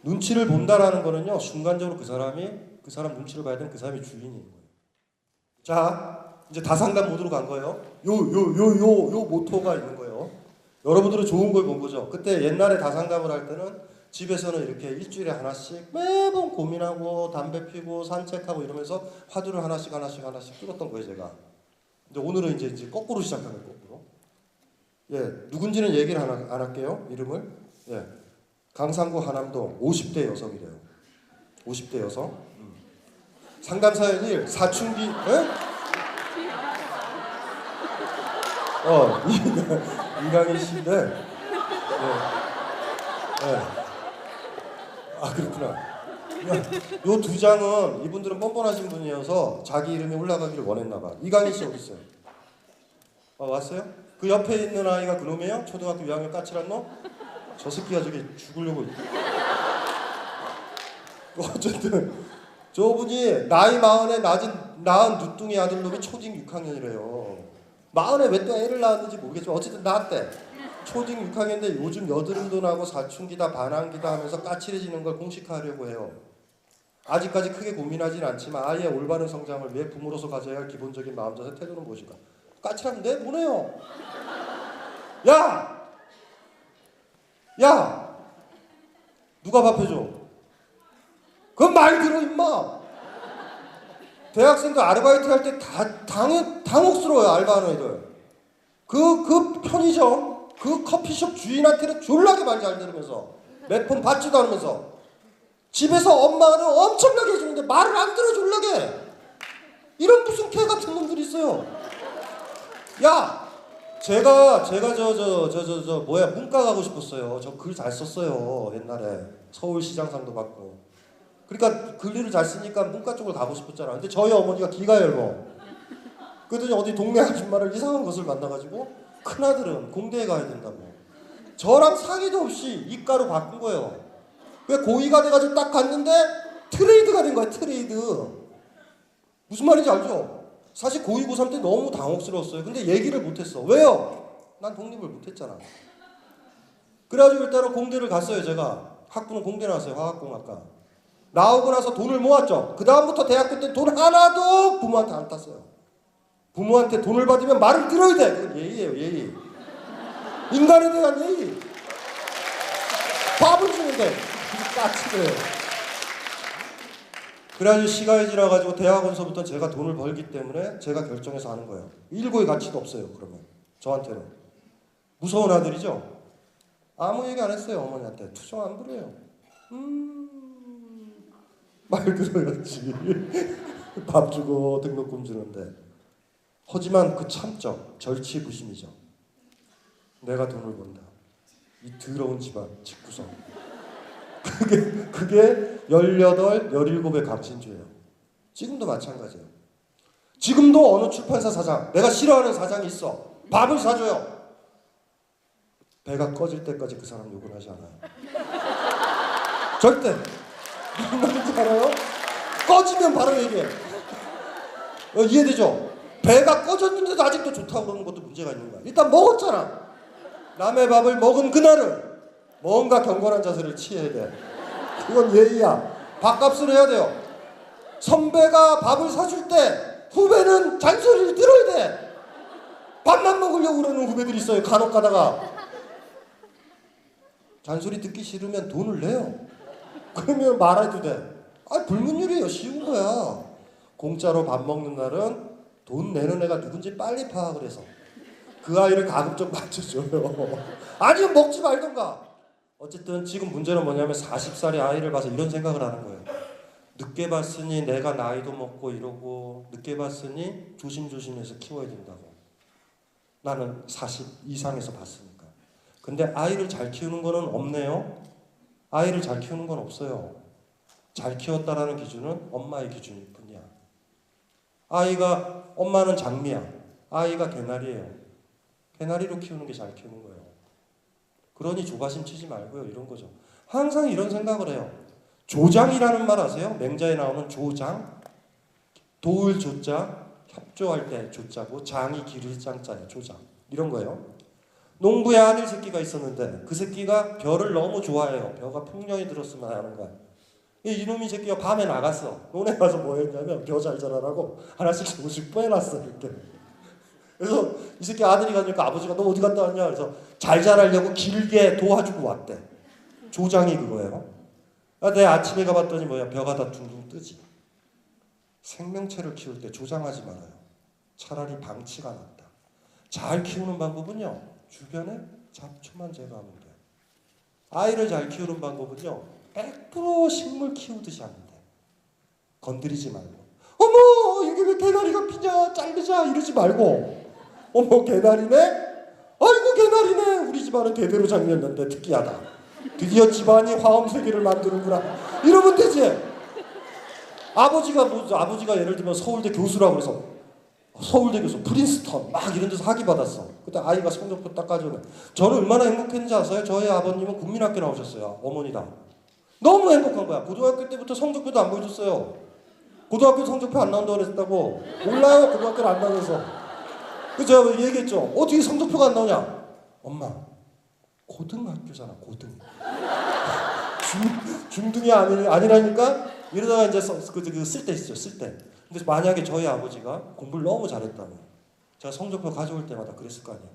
눈치를 본다라는 거는요. 순간적으로 그 사람 눈치를 봐야 되는 그 사람이 주인인 거예요. 자 이제 다산감 모드로 간 거예요. 요 모토가 있는 거예요. 여러분들은 좋은 걸 본 거죠. 그때 옛날에 다산감을 할 때는 집에서는 이렇게 일주일에 하나씩 매번 고민하고 담배 피고 산책하고 이러면서 화두를 하나씩 뚫었던 거예요 제가. 근데 오늘은 이제 거꾸로 시작하는 거고요. 예, 누군지는 얘기를 안 할게요. 이름을. 예, 강상구 하남동 50대 여성이래요. 50대 여성. 상담 사연 1 사춘기. 예? 이강인 씨인데. 예. 아 그렇구나. 요 두 장은 이분들은 뻔뻔하신 분이어서 자기 이름이 올라가기를 원했나봐. 이강인 씨 어디 있어요? 왔어요? 그 옆에 있는 아이가 그놈이에요? 초등학교 2학년 까칠한 놈? 저 새끼가 저기 죽으려고. 어쨌든 저분이 나이 40에 낳은 누뚱이 아들놈이 초딩 6학년이래요. 40에 왜 또 애를 낳았는지 모르겠지만 어쨌든 낳았대. 초딩 6학년인데 요즘 여드름도 나고 사춘기다 반항기다 하면서 까칠해지는 걸 공식화하려고 해요. 아직까지 크게 고민하진 않지만 아이의 올바른 성장을 위해 부모로서 가져야 할 기본적인 마음 자세 태도는 무엇인가? 까칠하면 내 보내요. 야! 누가 밥 해줘? 그건 말 들어 임마. 대학생들 아르바이트 할 때 다 당혹스러워요. 알바하는 애들. 그 편의점 그 커피숍 주인한테는 졸라게 말 잘 들으면서 몇 푼 받지도 않으면서 집에서 엄마는 엄청나게 해주는데 말을 안 들어 졸라게. 이런 무슨 개 같은 놈들이 있어요. 야, 제가 문과 가고 싶었어요. 저 글 잘 썼어요 옛날에. 서울시장상도 받고. 그러니까 글리를 잘 쓰니까 문과 쪽을 가고 싶었잖아. 근데 저희 어머니가 기가 얇어. 그랬더니 어디 동네 아줌마를 이상한 것을 만나가지고 큰아들은 공대에 가야 된다고. 저랑 상의도 없이 이과로 바꾼 거예요. 왜 고2가 돼가지고 딱 갔는데 트레이드가 된 거야. 트레이드. 무슨 말인지 알죠? 사실 고2, 고3 때 너무 당혹스러웠어요. 근데 얘기를 못했어. 왜요? 난 독립을 못했잖아. 그래가지고 일단은 공대를 갔어요. 제가 학부는 공대 나왔어요. 화학공학과. 나오고 나서 돈을 모았죠. 그 다음부터 대학교 때 돈 하나도 부모한테 안 땄어요. 부모한테 돈을 받으면 말을 들어야 돼. 그건 예의예요. 예의. 인간에 대한 예의. 밥을 주는데 까칠해요. 그래가지고 시간이 지나가지고 대학원서부터 제가 돈을 벌기 때문에 제가 결정해서 하는 거예요. 일고의 가치도 없어요. 그러면 저한테는 무서운 아들이죠. 아무 얘기 안 했어요. 어머니한테 투정 안 부려요. 말 들어야지. 밥 주고 등록금 주는데. 하지만 그 참적, 절치부심이죠. 내가 돈을 번다. 이 더러운 집안, 집구석. 그게 18, 17의 강신주예요. 지금도 마찬가지예요. 지금도 어느 출판사 사장, 내가 싫어하는 사장이 있어. 밥을 사줘요. 배가 꺼질 때까지 그 사람 욕을 하지 않아요. 절대. 무슨 말인지 알아요? 꺼지면 바로 얘기해. 이해되죠? 배가 꺼졌는데도 아직도 좋다고 그러는 것도 문제가 있는 거야. 일단 먹었잖아. 남의 밥을 먹은 그날은 뭔가 경건한 자세를 취해야 돼. 그건 예의야. 밥값을 해야 돼요. 선배가 밥을 사줄 때 후배는 잔소리를 들어야 돼. 밥만 먹으려고 그러는 후배들이 있어요. 간혹 가다가. 잔소리 듣기 싫으면 돈을 내요. 그러면 말해도 돼. 불문율이에요. 쉬운 거야. 공짜로 밥 먹는 날은 돈 내는 애가 누군지 빨리 파악을 해서 그 아이를 가급적 맞춰줘요. 아니면 먹지 말던가. 어쨌든 지금 문제는 뭐냐면 40살의 아이를 봐서 이런 생각을 하는 거예요. 늦게 봤으니 내가 나이도 먹고 이러고 늦게 봤으니 조심조심해서 키워야 된다고. 나는 40 이상에서 봤으니까. 근데 아이를 잘 키우는 거는 없네요. 아이를 잘 키우는 건 없어요. 잘 키웠다라는 기준은 엄마의 기준일 뿐이야. 아이가 엄마는 장미야. 아이가 개나리예요. 개나리로 키우는 게 잘 키우는 거예요. 그러니 조바심 치지 말고요. 이런 거죠. 항상 이런 생각을 해요. 조장이라는 말 아세요? 맹자에 나오는 조장. 도울 조자, 협조할 때 조자고 장이 기를 장자예요. 조장. 이런 거예요. 농부의 아들 새끼가 있었는데 그 새끼가 벼를 너무 좋아해요. 벼가 풍년이 들었으면 하는 거야. 이놈이 새끼가 밤에 나갔어. 논에 가서 뭐 했냐면 벼 잘 자라라고 하나씩 조금씩 빼놨어. 이렇게. 그래서 이 새끼 아들이 가니까 아버지가 너 어디 갔다 왔냐? 그래서 잘 자라려고 길게 도와주고 왔대. 조장이 그거예요. 내 아침에 가봤더니 뭐야? 벼가 다 둥둥 뜨지. 생명체를 키울 때 조장하지 말아요. 차라리 방치가 낫다. 잘 키우는 방법은요. 주변에 잡초만 제거하면 돼요. 아이를 잘 키우는 방법은요. 100% 식물 키우듯이 하면 돼. 건드리지 말고. 어머 이게 왜 개나리가 피냐 자르자 이러지 말고. 어머 개나리네? 아이고 개나리네. 우리 집안은 대대로 장미였는데 특이하다. 드디어 집안이 화엄세계를 만드는구나. 이러면 되지. 아버지가 예를 들면 서울대 교수라고 그래서 서울대 교수 프린스턴 막 이런 데서 학위 받았어. 그때 아이가 성적표 딱 가져오면 저는 얼마나 행복했는지 아세요? 저희 아버님은 국민학교 나오셨어요. 어머니다. 너무 행복한 거야. 고등학교 때부터 성적표도 안 보여줬어요. 고등학교 성적표 안 나온다고 그랬다고. 몰라요. 고등학교를 안 나와서. 그래서 제가 얘기했죠. 어떻게 성적표가 안 나오냐. 엄마 고등학교잖아. 고등. 중등이 아니라니까. 이러다가 이제 쓸 때 있죠. 쓸 때. 근데 만약에 저희 아버지가 공부를 너무 잘했다면 제가 성적표 가져올 때마다 그랬을 거 아니에요.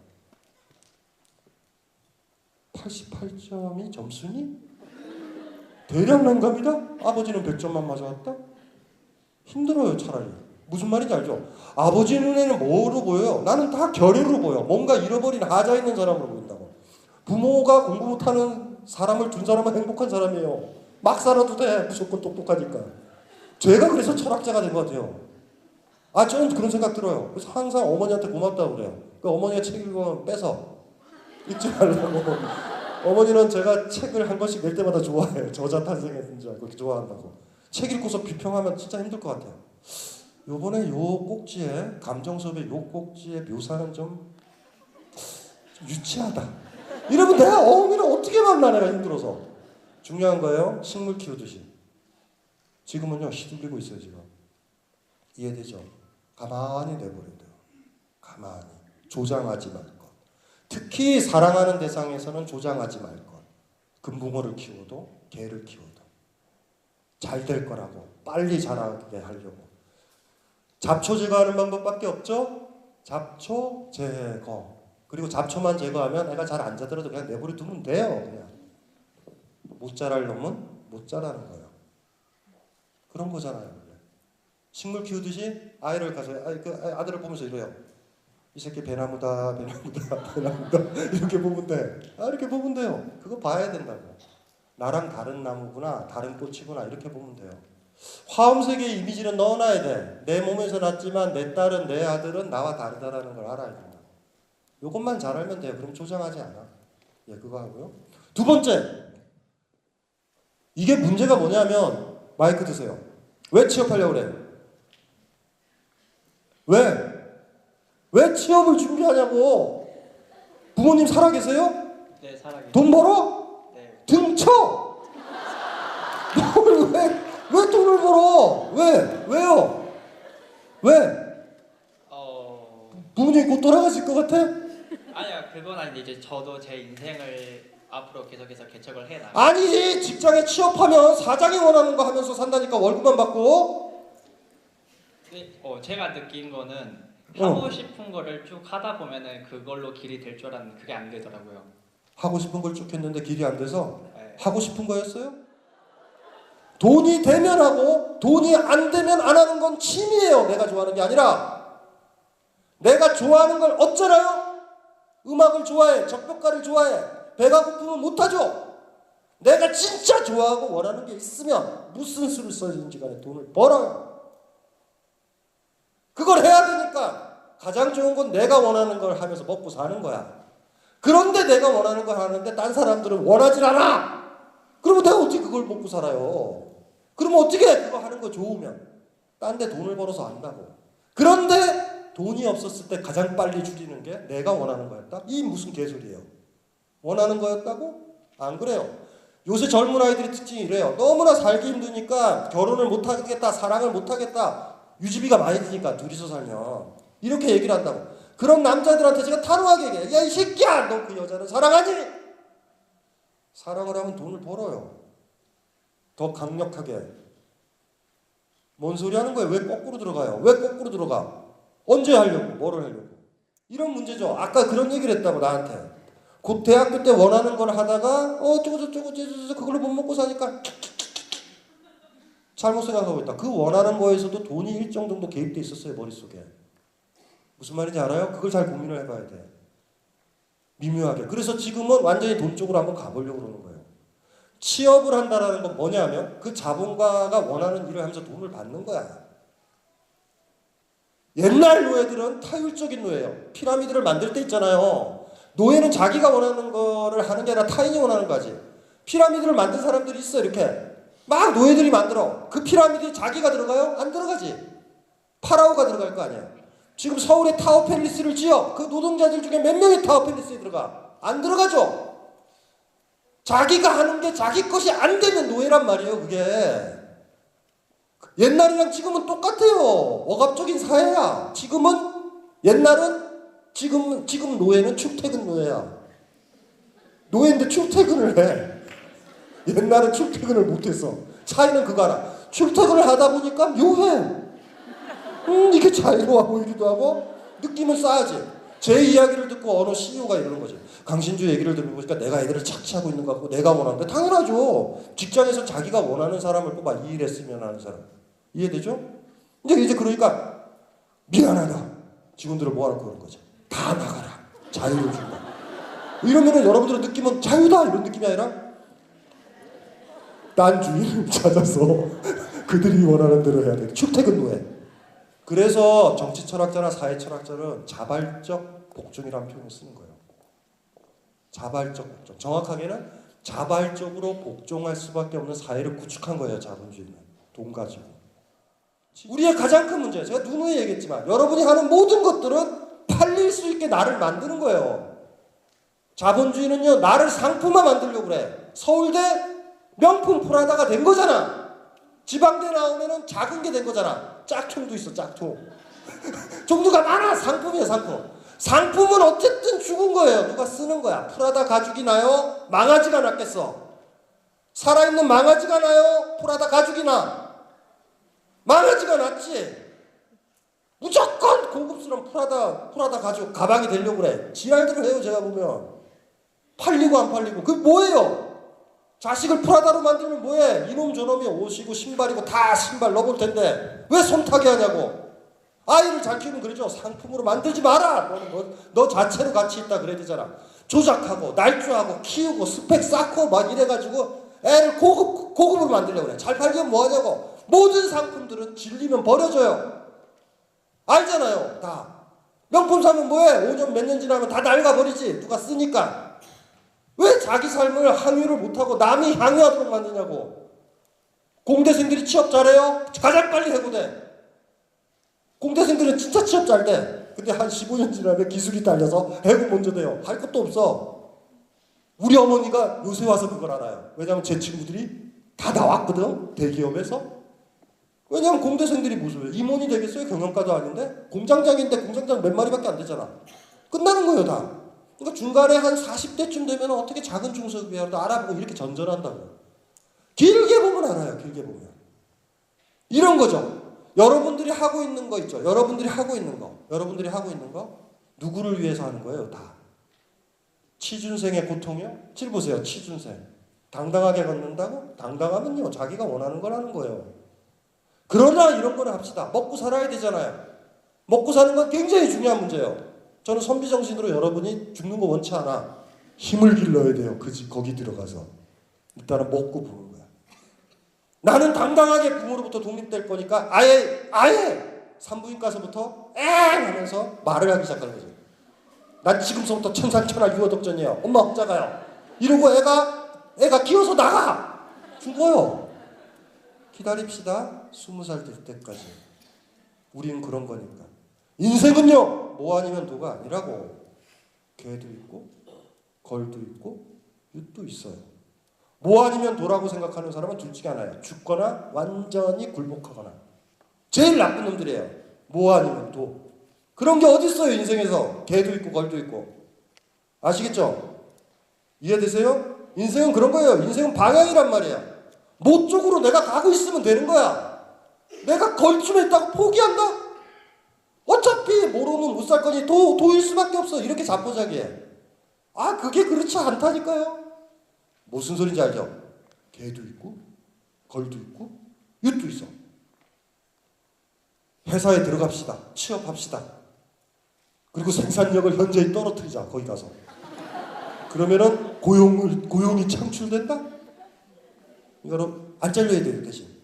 88점이 점수니? 대략 난감이다? 아버지는 100점만 맞아왔다? 힘들어요. 차라리. 무슨 말인지 알죠? 아버지 눈에는 뭐로 보여요? 나는 다 결의로 보여. 뭔가 잃어버린 하자 있는 사람으로 보인다고. 부모가 공부 못하는 사람을 둔 사람은 행복한 사람이에요. 막 살아도 돼. 무조건 똑똑하니까. 제가 그래서 철학자가 된 것 같아요. 저는 그런 생각 들어요. 그래서 항상 어머니한테 고맙다고 그래요. 그러니까 어머니가 책 읽으면 뺏어. 읽지 말라고. 어머니는 제가 책을 한 권씩 낼 때마다 좋아해요. 저자 탄생했는 줄 알고 좋아한다고. 책 읽고서 비평하면 진짜 힘들 것 같아요. 요번에 요 꼭지에 감정 수업의 요 꼭지의 묘사는 좀 유치하다. 이러면 내가 어머니를 어떻게 만나 내가 힘들어서. 중요한 거예요. 식물 키우듯이. 지금은요 휘둘리고 있어요 지금. 이해되죠? 가만히 내버려둬요. 가만히. 조장하지 말 것. 특히 사랑하는 대상에서는 조장하지 말 것. 금붕어를 키워도 개를 키워도 잘 될 거라고 빨리 자라게 하려고. 잡초 제거하는 방법밖에 없죠? 잡초 제거. 그리고 잡초만 제거하면 애가 잘 안 자더라도 그냥 내버려 두면 돼요. 그냥 못 자랄 놈은 못 자라는 거예요. 그런 거잖아요. 원래. 식물 키우듯이 아이를 가서 아들을 보면서 이래요. 이 새끼 배나무다, 배나무다, 배나무다 이렇게 보면 돼. 이렇게 보면 돼요. 그거 봐야 된다고. 나랑 다른 나무구나, 다른 꽃이구나 이렇게 보면 돼요. 화엄세계의 이미지는 넣어놔야 돼. 내 몸에서 났지만 내 딸은, 내 아들은 나와 다르다라는 걸 알아야 된다. 이것만 잘 알면 돼요. 그럼 조장하지 않아. 예, 그거 하고요. 두 번째, 이게 문제가 뭐냐면 마이크 드세요. 왜 취업하려고 그래? 왜? 왜 취업을 준비하냐고. 부모님 살아계세요? 네, 살아계세요. 돈 벌어? 네. 등쳐! 왜 돈을 벌어? 왜요? 왜? 부모님이 곧 돌아가실 것 같아? 아니요, 그건 아닌데 이제 저도 제 인생을 앞으로 계속해서 개척을 해 나가. 아니지. 직장에 취업하면 사장이 원하는 거 하면서 산다니까. 월급만 받고. 제가 느낀 거는 하고 싶은 거를 쭉 하다 보면은 그걸로 길이 될 줄 알았는데 그게 안 되더라고요. 하고 싶은 걸 쭉 했는데 길이 안 돼서 네. 하고 싶은 거였어요? 돈이 되면 하고 돈이 안 되면 안 하는 건 취미예요. 내가 좋아하는 게 아니라. 내가 좋아하는 걸 어쩌나요? 음악을 좋아해. 적벽가를 좋아해. 배가 고프면 못하죠. 내가 진짜 좋아하고 원하는 게 있으면 무슨 수를 써든지 간에 돈을 벌어요. 그걸 해야 되니까 가장 좋은 건 내가 원하는 걸 하면서 먹고 사는 거야. 그런데 내가 원하는 걸 하는데 딴 사람들은 원하질 않아. 그러면 내가 어떻게 그걸 먹고 살아요? 그러면 어떻게 그거 하는 거 좋으면 딴 데 돈을 벌어서 한다고. 그런데 돈이 없었을 때 가장 빨리 줄이는 게 내가 원하는 거였다? 이 무슨 개소리예요. 원하는 거였다고? 안 그래요. 요새 젊은 아이들의 특징이 이래요. 너무나 살기 힘드니까 결혼을 못하겠다, 사랑을 못하겠다, 유지비가 많이 드니까 둘이서 살면 이렇게 얘기를 한다고. 그런 남자들한테 제가 단호하게 얘기해요. 야, 이 새끼야, 너 그 여자를 사랑하니? 사랑을 하면 돈을 벌어요. 더 강력하게. 뭔 소리 하는 거예요? 왜 거꾸로 들어가요? 왜 거꾸로 들어가? 언제 하려고? 뭐를 하려고? 이런 문제죠. 아까 그런 얘기를 했다고 나한테. 곧 대학교 때 원하는 걸 하다가 저거 그걸로 못 먹고 사니까 잘못 생각하고 있다. 그 원하는 거에서도 돈이 일정 정도 개입돼 있었어요. 머릿속에. 무슨 말인지 알아요? 그걸 잘 고민을 해봐야 돼. 미묘하게. 그래서 지금은 완전히 돈 쪽으로 한번 가보려고 그러는 거예요. 취업을 한다는 건 뭐냐면 그 자본가가 원하는 일을 하면서 돈을 받는 거야. 옛날 노예들은 타율적인 노예예요. 피라미드를 만들 때 있잖아요. 노예는 자기가 원하는 거를 하는 게 아니라 타인이 원하는 거지. 피라미드를 만든 사람들이 있어. 이렇게 막 노예들이 만들어. 그 피라미드에 자기가 들어가요? 안 들어가지. 파라오가 들어갈 거 아니야. 지금 서울에 타워 팰리스를 지어. 그 노동자들 중에 몇 명이 타워 팰리스에 들어가? 안 들어가죠. 자기가 하는 게 자기 것이 안 되면 노예란 말이에요. 그게 옛날이랑 지금은 똑같아요. 억압적인 사회야. 지금은 옛날은 지금 노예는 출퇴근 노예야. 노예인데 출퇴근을 해. 옛날은 출퇴근을 못했어. 차이는 그거 알아. 출퇴근을 하다 보니까 묘해. 이게 자유로워 보이기도 하고 느낌은 싸하지. 제 이야기를 듣고 어느 CEO가 이러는 거죠. 강신주 얘기를 들어보니까 내가 애들을 착취하고 있는 것 같고 내가 원하는데 당연하죠. 직장에서 자기가 원하는 사람을 뽑아 이 일 했으면 하는 사람. 이해되죠? 이제 그러니까 미안하다. 직원들을 모아놓고 그런 거죠. 다 나가라. 자유를 준다. 이러면은 여러분들의 느낌은 자유다 이런 느낌이 아니라 딴 주인을 찾아서 그들이 원하는 대로 해야 돼. 출퇴근 노예. 그래서 정치 철학자나 사회 철학자는 자발적 복종이라는 표현을 쓰는 거예요. 자발적 복종. 정확하게는 자발적으로 복종할 수밖에 없는 사회를 구축한 거예요. 자본주의는. 돈 가지고. 우리의 가장 큰 문제예요. 제가 누누이 얘기했지만 여러분이 하는 모든 것들은 팔릴 수 있게 나를 만드는 거예요. 자본주의는요. 나를 상품화 만들려고 그래. 서울대 명품 프라다가 된 거잖아. 지방대 나오면은 작은 게 된 거잖아. 짝퉁도 있어. 짝퉁. 종류가 많아. 상품이야. 상품. 상품은 어쨌든 죽은 거예요. 누가 쓰는 거야. 프라다 가죽이 나요? 망아지가 낫겠어. 살아있는 망아지가 나요? 프라다 가죽이 나? 망아지가 낫지. 무조건 고급스러운 프라다 가죽 가방이 되려고 그래. 지랄들을 해요. 제가 보면. 팔리고 안 팔리고. 그게 뭐예요? 자식을 프라다로 만들면 뭐해? 이놈 저놈이 옷이고 신발이고 다 신발 넣어볼 텐데 왜 손타게 하냐고. 아이를 잘 키우면 그러죠. 상품으로 만들지 마라. 너 자체로 가치 있다 그래야 되잖아. 조작하고 날조하고 키우고 스펙 쌓고 막 이래가지고 애를 고급으로 만들려고 그래. 잘 팔기면 뭐하냐고. 모든 상품들은 질리면 버려져요. 알잖아요. 다. 명품 사면 뭐해? 5년 몇 년 지나면 다 낡아버리지. 누가 쓰니까. 왜 자기 삶을 항유를 못하고 남이 항유하도록 만드냐고. 공대생들이 취업 잘해요? 가장 빨리 해고돼. 공대생들은 진짜 취업 잘 돼. 근데 한 15년 지나면 기술이 딸려서 해고 먼저 돼요. 할 것도 없어. 우리 어머니가 요새 와서 그걸 알아요. 왜냐면 제 친구들이 다 나왔거든. 대기업에서. 왜냐면 공대생들이 무슨 임원이 되겠어요? 경영과도 아닌데. 공장장인데 공장장 몇 마리밖에 안 되잖아. 끝나는 거예요 다. 그러니까 중간에 한 40대쯤 되면 어떻게 작은 중소기업도 알아보고 이렇게 전전한다고요. 길게 보면 알아요. 길게 보면. 이런 거죠. 여러분들이 하고 있는 거 있죠. 여러분들이 하고 있는 거 누구를 위해서 하는 거예요? 다. 취준생의 고통이요? 칠 보세요. 취준생. 당당하게 걷는다고? 당당하면요. 자기가 원하는 걸 하는 거예요. 그러나 이런 거를 합시다. 먹고 살아야 되잖아요. 먹고 사는 건 굉장히 중요한 문제예요. 저는 선비정신으로 여러분이 죽는 거 원치 않아. 힘을 길러야 돼요. 거기 들어가서. 일단은 먹고 부는 거야. 나는 당당하게 부모로부터 독립될 거니까 아예 산부인과서부터 엥 하면서 말을 하기 시작하는 거죠. 난 지금서부터 천상천하 유어독전이에요. 엄마 억자가요. 이러고 애가 기어서 나가. 죽어요. 기다립시다. 20살 될 때까지. 우리는 그런 거니까. 인생은요. 뭐 아니면 도가 아니라고. 개도 있고 걸도 있고 윷도 있어요. 뭐 아니면 도라고 생각하는 사람은 둘 중에 하나예요. 죽거나 완전히 굴복하거나. 제일 나쁜 놈들이에요. 뭐 아니면 도. 그런 게 어디 있어요 인생에서. 개도 있고 걸도 있고. 아시겠죠? 이해되세요? 인생은 그런 거예요. 인생은 방향이란 말이에요. 뭐 쪽으로 내가 가고 있으면 되는 거야. 내가 걸춤했다고 포기한다? 어차피 모르면 못 살 거니 도일 수밖에 없어. 이렇게 자포자기해. 아 그게 그렇지 않다니까요. 무슨 소린지 알죠? 개도 있고 걸도 있고 윷도 있어. 회사에 들어갑시다. 취업합시다. 그리고 생산력을 현저히 떨어뜨리자. 거기 가서. 그러면은 고용이 창출된다? 여러분 안 잘려야 돼요 대신.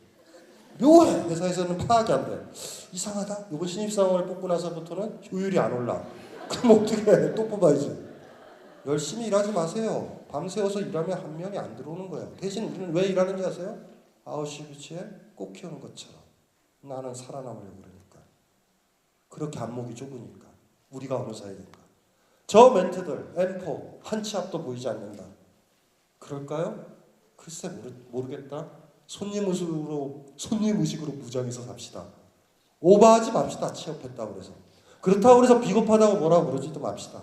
묘해. 회사에서는 파악이 안 돼. 이상하다. 이번 신입사원을 뽑고 나서부터는 효율이 안 올라. 그럼 어떻게 해? 또 뽑아야지. 열심히 일하지 마세요. 밤새워서 일하면 한 명이 안 들어오는 거예요. 대신 우리는 왜 일하는지 아세요? 아우슈비츠에 꽃 키우는 것처럼. 나는 살아남으려고 그러니까. 그렇게 안목이 좁으니까. 우리가 어느 사이인가. 저 멘트들 M4 한 치 앞도 보이지 않는다. 그럴까요? 글쎄 모르겠다. 손님 의식으로 무장해서 삽시다. 오버하지 맙시다. 취업했다고 그래서. 그렇다고 그래서 비겁하다고 뭐라고 그러지도 맙시다.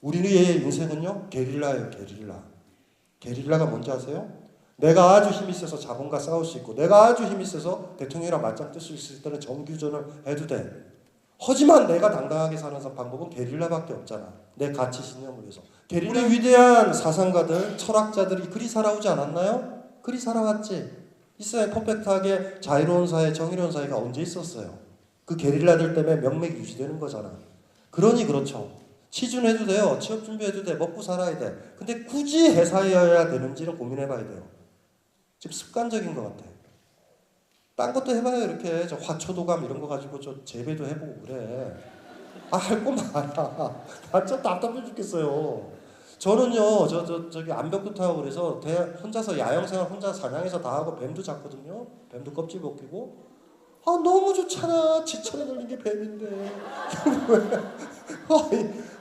우리의 인생은요 게릴라예요. 게릴라가 뭔지 아세요? 내가 아주 힘이 세서 자본과 싸울 수 있고 내가 아주 힘이 세서 대통령이랑 맞짱 뜰 수 있을 때는 정규전을 해도 돼. 하지만 내가 당당하게 사는 방법은 게릴라밖에 없잖아. 내 가치 신념을 위해서. 우리 위대한 사상가들, 철학자들이 그리 살아오지 않았나요? 그리 살아왔지. 있어요. 퍼펙트하게 자유로운 사회, 정의로운 사회가 언제 있었어요? 그 게릴라들 때문에 명맥이 유지되는 거잖아. 그러니 그렇죠. 취준해도 돼요. 취업 준비해도 돼. 먹고 살아야 돼. 근데 굳이 회사여야 되는지는 고민해봐야 돼요. 지금 습관적인 것 같아. 딴 것도 해봐요. 이렇게 저 화초도감 이런 거 가지고 저 재배도 해보고 그래. 할 거 많아. 나 진짜 답답해 죽겠어요. 저는요, 저기 암벽도 타고 그래서 혼자서 야영생활 혼자 사냥해서 다 하고 뱀도 잡거든요. 뱀도 껍질 벗기고. 너무 좋잖아. 지천에 걸린 게 뱀인데.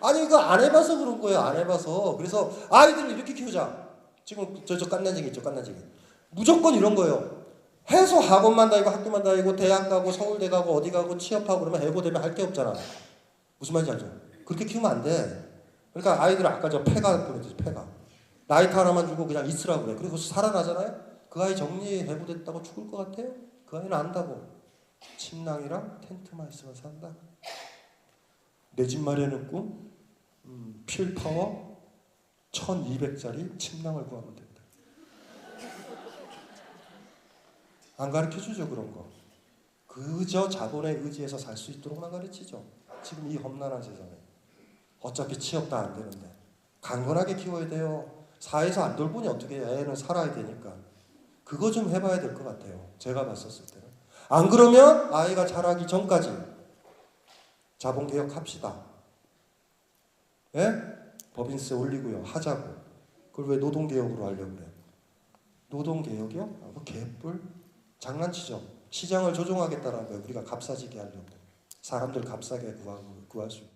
아니 이거 안 해봐서 그런 거예요. 안 해봐서. 그래서 아이들을 이렇게 키우자. 지금 저 깐난쟁이 있죠. 깐난쟁이. 무조건 이런 거예요. 해서 학원만 다니고 학교만 다니고 대학 가고 서울대 가고 어디 가고 취업하고 그러면 해고되면 할 게 없잖아. 무슨 말인지 알죠? 그렇게 키우면 안 돼. 그러니까 아이들 아까 저 폐가 보내듯이 폐가. 나이트 하나만 주고 그냥 있으라고 그래. 그리고 살아나잖아요. 그 아이 정리 해고됐다고 죽을 것 같아요? 그 아이는 안다고. 침낭이랑 텐트만 있으면 산다. 내 집 마련은 꿈? 필파워 1200짜리 침낭을 구하면 된다. 안 가르쳐주죠 그런 거. 그저 자본의 의지에서 살 수 있도록만 가르치죠. 지금 이 험난한 세상에. 어차피 취업 다 안 되는데 강건하게 키워야 돼요. 사회에서 안 돌보니 어떻게 해요? 애는 살아야 되니까. 그거 좀 해봐야 될 것 같아요. 제가 봤었을 때는. 안 그러면 아이가 자라기 전까지 자본개혁 합시다. 예? 법인세 올리고요. 하자고. 그걸 왜 노동개혁으로 하려고 그래요? 노동개혁이요? 아, 뭐 개뿔? 장난치죠. 시장을 조종하겠다는 거예요. 우리가 값싸지게 하려고. 사람들 값싸게 구할 수 있고.